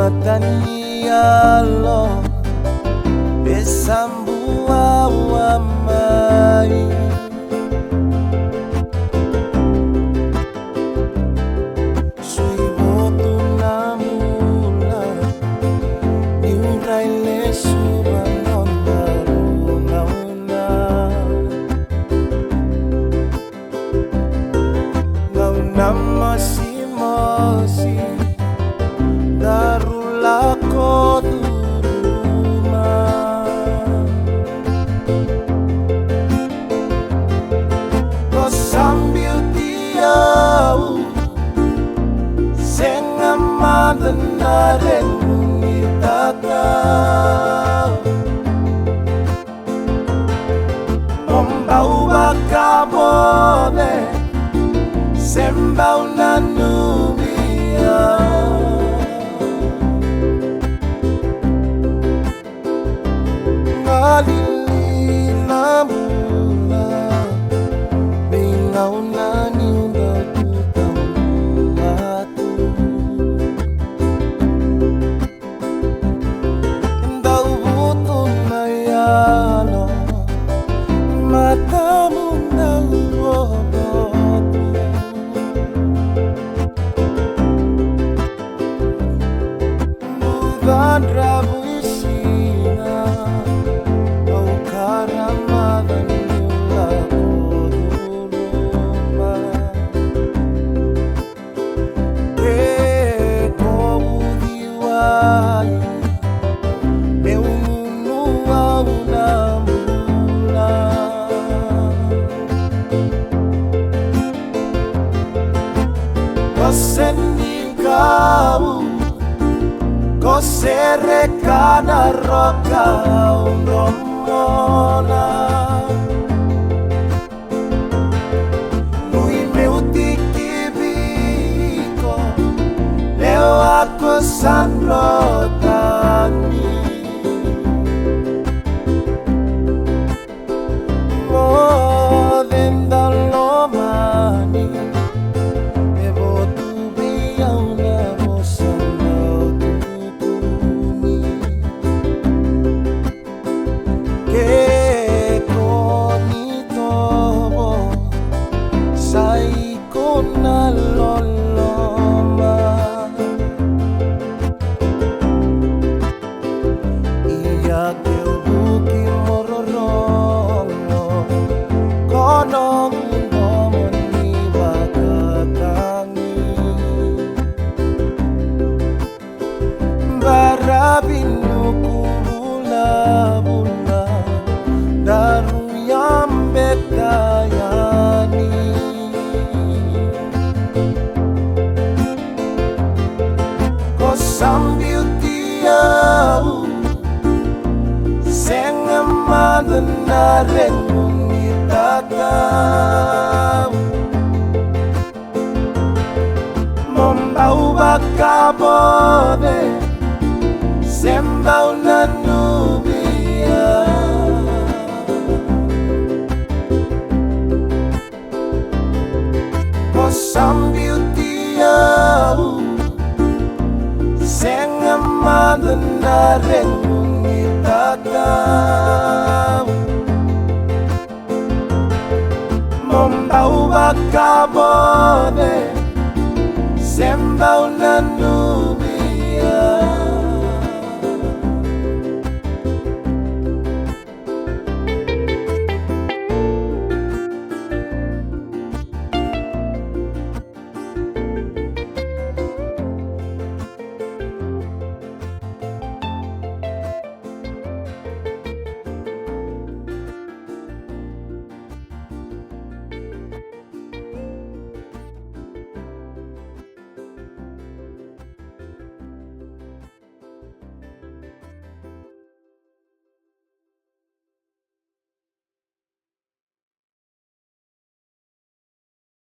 Matanialo Besambua wamai Suibotu namula Niurai lesu manondaru Ngauna masih Darulako turuma Ko sambil tiau Sengamadan naren ngitatau Membau bakabone Sembau nanubia Ngalilina mula Bingau nani udah kutamatu Ndau butuh nayalo Matamu ndau obotu Bukan rabu isina Serekana roka undomona Nui meu tikibiko Leo aku sanrotani Modem dalomani Ebo tu biau nebo sandau Binuku bula-bula Daru yang betayani Ko sambil tiau Sengamadan naren ngitatau Membau bakabone Sembau nanubia Ko sambil tiau Sengamadan naren ngitatau Membau bakabone Sembau nanubia